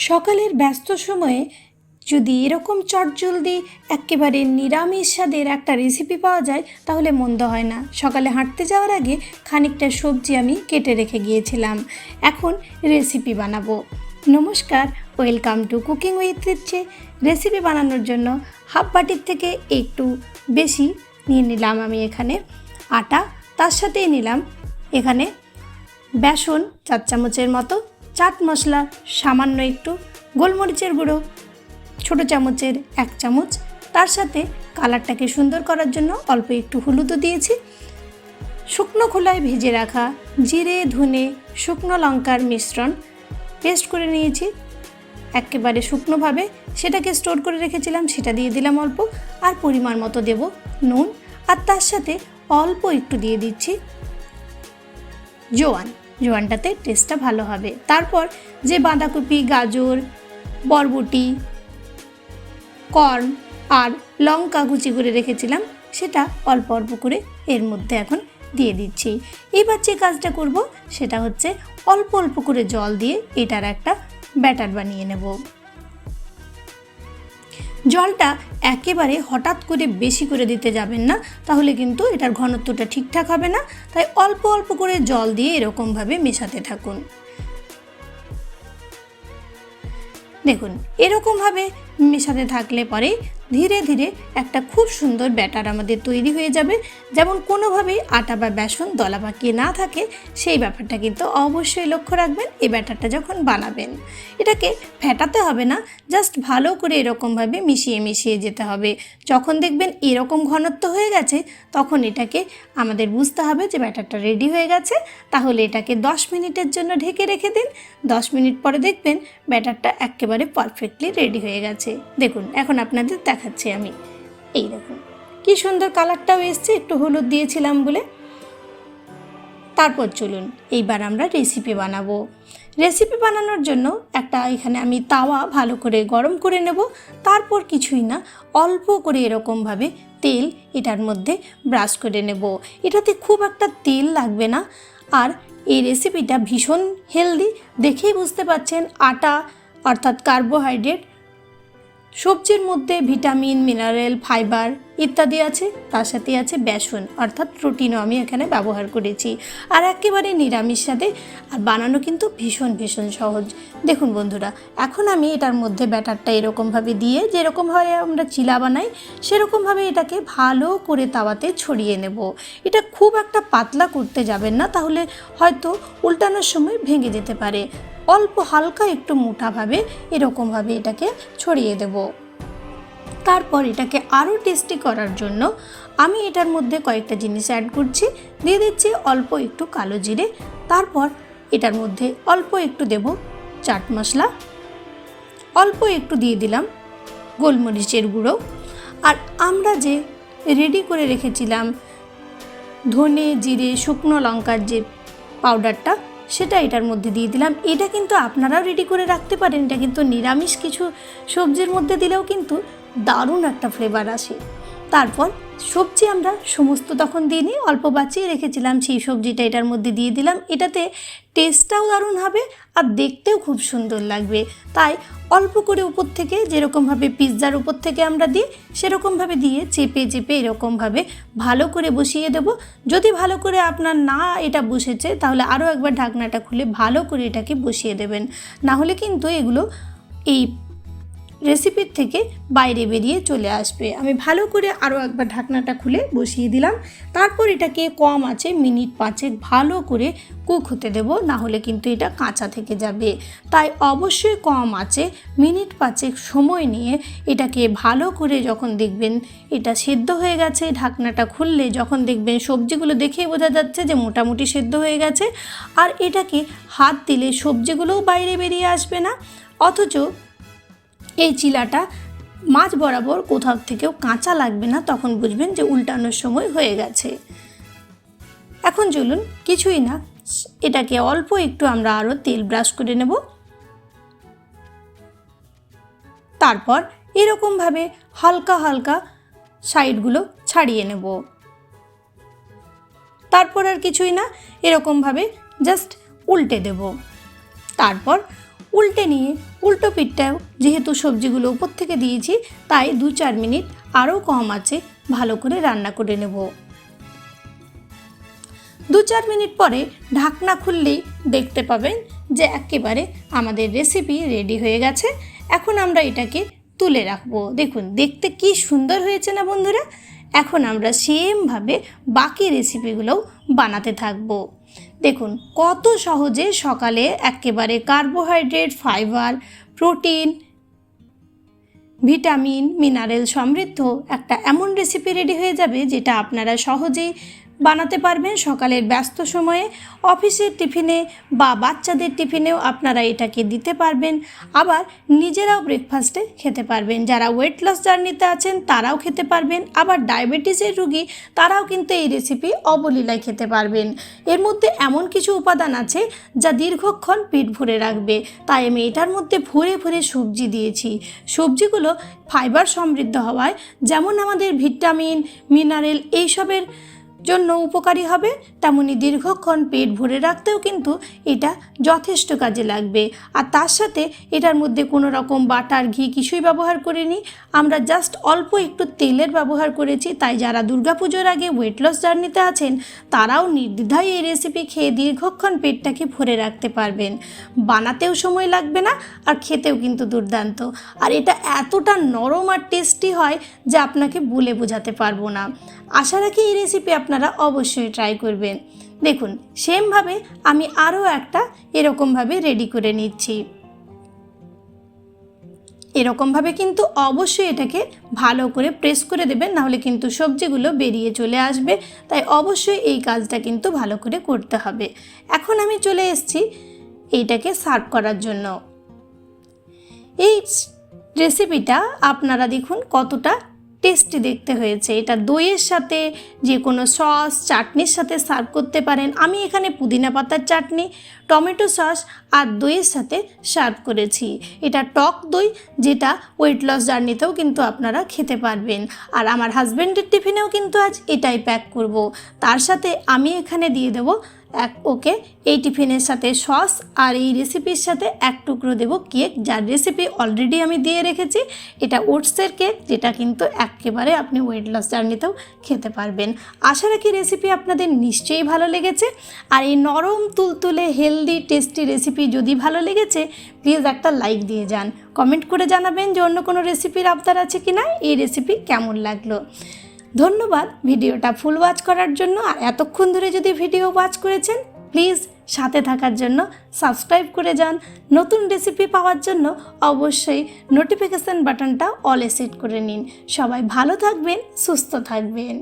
সকালের ব্যস্ত সময়ে যদি এরকম চটজলদি একেবারে নিরামিষ স্বাদের একটা রেসিপি পাওয়া যায় তাহলে মন্দ হয় না। সকালে হাঁটতে যাওয়ার আগে খানিকটা সবজি আমি কেটে রেখে গিয়েছিলাম, এখন রেসিপি বানাবো। নমস্কার, welcome to cooking with Richi. Recipe বানানোর জন্য হাফ বাটির থেকে একটু বেশি নিয়ে নিলাম আমি এখানে আটা, তার সাথেই নিলাম এখানে বেসন 4 চামচের মতো, চাট মশলা সামান্য একটু, গোলমরিচের গুঁড়ো ছোটো চামচের 1 চামচ, তার সাথে কালারটাকে সুন্দর করার জন্য অল্প একটু হলুদও দিয়েছি। শুকনো খোলায় ভেজে রাখা জিরে, ধনে, শুকনো লঙ্কার মিশ্রণ পেস্ট করে নিয়েছি একেবারে শুকনোভাবে, সেটাকে স্টোর করে রেখেছিলাম, সেটা দিয়ে দিলাম অল্প। আর পরিমাণ মতো দেব নুন, আর তার সাথে অল্প একটু দিয়ে দিচ্ছি জোয়ানটাতে টেস্টটা ভালো হবে। তারপর যে বাঁধাকপি, গাজর, বরবটি, কর্ন আর লঙ্কা কুচি করে রেখেছিলাম সেটা অল্প অল্প করে এর মধ্যে এখন দিয়ে দিচ্ছি। এবার যে কাজটা করব সেটা হচ্ছে অল্প অল্প করে জল দিয়ে এটার একটা ব্যাটার বানিয়ে নেব। জলটা একেবারে হঠাৎ করে বেশি করে দিতে যাবেন না, তাহলে কিন্তু এটার ঘনত্বটা ঠিকঠাক হবে না। তাই অল্প অল্প করে জল দিয়ে এরকমভাবে মেশাতে থাকুন। দেখুন, এরকমভাবে মেশাতে থাকলে পরে ধীরে ধীরে একটা খুব সুন্দর ব্যাটার আমাদের তৈরি হয়ে যাবে। যেমন কোনোভাবেই আটা বা বেসন দলা পাকিয়ে না থাকে সেই ব্যাপারটা কিন্তু অবশ্যই লক্ষ্য রাখবেন এই ব্যাটারটা যখন বানাবেন। এটাকে ফেটাতে হবে না, জাস্ট ভালো করে এরকমভাবে মিশিয়ে মিশিয়ে যেতে হবে। যখন দেখবেন এরকম ঘনত্ব হয়ে গেছে তখন এটাকে আমাদের বুঝতে হবে যে ব্যাটারটা রেডি হয়ে গেছে। তাহলে এটাকে 10 মিনিটের জন্য ঢেকে রেখে দিন। 10 মিনিট পরে দেখবেন ব্যাটারটা একেবারে পারফেক্টলি রেডি হয়ে গেছে। দেখুন, এখন আপনাদের দেখাচ্ছি আমি। এই দেখুন কি সুন্দর কালারটাও এসছে, একটু হলুদ দিয়েছিলাম বলে। তারপর চলুন এইবার আমরা রেসিপি বানাবো। রেসিপি বানানোর জন্য একটা এখানে আমি তাওয়া ভালো করে গরম করে নেব। তারপর কিছুই না, অল্প করে এরকমভাবে তেল এটার মধ্যে ব্রাশ করে নেব। এটাতে খুব একটা তেল লাগবে না। আর এই রেসিপিটা ভীষণ হেলদি, দেখেই বুঝতে পাচ্ছেন। আটা অর্থাৎ কার্বোহাইড্রেট, সবজির মধ্যে ভিটামিন, মিনারেল, ফাইবার ইত্যাদি আছে, তার সাথে আছে বেসন অর্থাৎ প্রোটিনও আমি এখানে ব্যবহার করেছি। আর একেবারে নিরামিষ স্বাদে, আর বানানো কিন্তু ভীষণ ভীষণ সহজ। দেখুন বন্ধুরা, এখন আমি এটার মধ্যে ব্যাটারটা এরকমভাবে দিয়ে, যেরকমভাবে আমরা চিলা বানাই সেরকমভাবে এটাকে ভালো করে তাওয়াতে ছড়িয়ে নেব। এটা খুব একটা পাতলা করতে যাবেন না, তাহলে হয়তো উল্টানোর সময় ভেঙে যেতে পারে। অল্প হালকা একটু মোটাভাবে এরকমভাবে এটাকে ছড়িয়ে দেব। তারপর এটাকে আরও টেস্টি করার জন্য আমি এটার মধ্যে কয়েকটা জিনিস অ্যাড করছি। দিয়ে দিচ্ছি অল্প একটু কালো জিরে, তারপর এটার মধ্যে অল্প একটু দেব চাট মশলা, অল্প একটু দিয়ে দিলাম গোলমরিচের গুঁড়ো, আর আমরা যে রেডি করে রেখেছিলাম ধনে, জিরে, শুকনো লঙ্কার যে পাউডারটা সেটা এটার মধ্যে দিয়ে দিলাম। এটা কিন্তু আপনারাও রেডি করে রাখতে পারেন। এটা কিন্তু নিরামিষ কিছু সবজির মধ্যে দিলেও কিন্তু দারুণ একটা ফ্লেভার আসে। তারপর সবজি আমরা সমস্ত তখন দিইনি, অল্প বাঁচিয়ে রেখেছিলাম সেই সবজিটা এটার মধ্যে দিয়ে দিলাম। এটাতে টেস্টটাও দারুণ হবে আর দেখতেও খুব সুন্দর লাগবে। তাই অল্প করে উপর থেকে, যেরকমভাবে পিৎজার উপর থেকে আমরা দিই সেরকমভাবে দিয়ে চেপে চেপে এরকমভাবে ভালো করে বসিয়ে দেব। যদি ভালো করে আপনার না এটা বসেছে তাহলে আরও একবার ঢাকনাটা খুলে ভালো করে এটাকে বসিয়ে দেবেন, না হলে কিন্তু এগুলো এই রেসিপির থেকে বাইরে বেরিয়ে চলে আসবে। আমি ভালো করে আরও একবার ঢাকনাটা খুলে বসিয়ে দিলাম। তারপর এটাকে কম আঁচে মিনিট 5 ভালো করে কুক হতে দেব, না হলে কিন্তু এটা কাঁচা থেকে যাবে। তাই অবশ্যই কম আঁচে মিনিট 5 সময় নিয়ে এটাকে ভালো করে, যখন দেখবেন এটা সেদ্ধ হয়ে গেছে, ঢাকনাটা খুললে যখন দেখবেন সবজিগুলো দেখেই বোঝা যাচ্ছে যে মোটামুটি সেদ্ধ হয়ে গেছে, আর এটাকে হাত দিলে সবজিগুলোও বাইরে বেরিয়ে আসবে না, অথচ এই চিলাটা মাছ বরাবর কোথাও থেকেও কাঁচা লাগবে না। তখন বুঝবেন যে উল্টানোর সময় হয়ে গেছে। এখন চলুন, কিছুই না, এটাকে অল্প একটু আমরা আরও তেল ব্রাশ করে নেব। তারপর এরকমভাবে হালকা হালকা সাইডগুলো ছাড়িয়ে নেব। তারপর আর কিছুই না, এরকমভাবে জাস্ট উল্টে দেব। তারপর উল্টে নিয়ে উল্টো পিঠটাও যেহেতু সবজিগুলো উপর থেকে দিয়েছি, তাই 2-4 মিনিট আরও কম আছে ভালো করে রান্না করে নেব। 2-4 মিনিট পরে ঢাকনা খুললেই দেখতে পাবেন যে একেবারে আমাদের রেসিপি রেডি হয়ে গেছে। এখন আমরা এটাকে তুলে রাখবো। দেখুন দেখতে কি সুন্দর হয়েছে না বন্ধুরা। এখন আমরা সেমভাবে বাকি রেসিপিগুলোও বানাতে থাকবো। দেখুন কত সহজে সকালে একেবারে carbohydrate, fibre, protein, vitamin, mineral সমৃদ্ধ একটা এমন রেসিপি রেডি হয়ে যাবে যেটা আপনারা সহজেই বানাতে পারবেন সকালের ব্যস্ত সময়ে। অফিসের টিফিনে বা বাচ্চাদের টিফিনেও আপনারা এটাকে দিতে পারবেন, আবার নিজেরাও ব্রেকফাস্টে খেতে পারবেন। যারা ওয়েট লস জার্নিতে আছেন তারাও খেতে পারবেন, আবার ডায়াবেটিসের রুগী তারাও কিন্তু এই রেসিপি অবলীলায় খেতে পারবেন। এর মধ্যে এমন কিছু উপাদান আছে যা দীর্ঘক্ষণ পেট ভরে রাখবে, তাই আমি এটার মধ্যে ভরে ভরে সবজি দিয়েছি। সবজিগুলো ফাইবার সমৃদ্ধ হওয়ায় যেমন আমাদের ভিটামিন, মিনারেল এইসবের জন্য উপকারী হবে, তেমনি দীর্ঘক্ষণ পেট ভরে রাখতেও কিন্তু এটা যথেষ্ট কাজে লাগবে। আর তার সাথে এটার মধ্যে কোনো রকম বাটার, ঘি কিছুই ব্যবহার করিনি, আমরা জাস্ট অল্প একটু তেলের ব্যবহার করেছি। তাই যারা দুর্গাপুজোর আগে ওয়েট লস জার্নিতে আছেন তারাও নির্দ্বিধায় এই রেসিপি খেয়ে দীর্ঘক্ষণ পেটটাকে ভরে রাখতে পারবেন। বানাতেও সময় লাগবে না, আর খেতেও কিন্তু দুর্দান্ত। আর এটা এতটা নরম আর টেস্টি হয় যে আপনাকে বলে বোঝাতে পারবো না। আশা রাখি এই রেসিপি আপনারা অবশ্যই ট্রাই করবেন। দেখুন সেমভাবে আমি আরও একটা এরকমভাবে রেডি করে নিচ্ছি। এরকমভাবে কিন্তু অবশ্যই এটাকে ভালো করে প্রেস করে দেবেন, নাহলে কিন্তু সবজিগুলো বেরিয়ে চলে আসবে। তাই অবশ্যই এই কাজটা কিন্তু ভালো করে করতে হবে। এখন আমি চলে এসেছি এইটাকে সার্ভ করার জন্য। এই রেসিপিটা আপনারা দেখুন কতটা টেস্টি দেখতে হয়েছে। এটা দইয়ের সাথে, যে কোনো সস, চাটনির সাথে সার্ভ করতে পারেন। আমি এখানে পুদিনা পাতার চাটনি, টমেটো সস আর দইয়ের সাথে সার্ভ করেছি। এটা টক দই, যেটা ওয়েট লস জার্নিতেও কিন্তু আপনারা খেতে পারবেন। আর আমার হাজব্যান্ডের টিফিনেও কিন্তু আজ এটাই প্যাক করব। তার সাথে আমি এখানে দিয়ে দেবো ওকে এই টিফিনের সাথে সস, আর এই রেসিপির সাথে এক টুকরো দেবো কেক, যার রেসিপি অলরেডি আমি দিয়ে রেখেছি। এটা ওটসের কেক, যেটা কিন্তু একেবারে আপনি ওয়েট লস জার্নিতেও খেতে পারবেন। আশা রাখি রেসিপি আপনাদের নিশ্চয়ই ভালো লেগেছে। আর এই নরম তুলতুলে হেলদি টেস্টি রেসিপি যদি ভালো লেগেছে প্লিজ একটা লাইক দিয়ে যান। কমেন্ট করে জানাবেন যে অন্য কোনো রেসিপির আবদার আছে কি না, এই রেসিপি কেমন লাগলো। ধন্যবাদ ভিডিওটা ফুল ওয়াচ করার জন্য। আর এতক্ষণ ধরে যদি ভিডিও ওয়াচ করেছেন প্লিজ সাথে থাকার জন্য সাবস্ক্রাইব করে যান। নতুন রেসিপি পাওয়ার জন্য অবশ্যই নোটিফিকেশান বাটনটা অলে সেট করে নিন। সবাই ভালো থাকবেন, সুস্থ থাকবেন।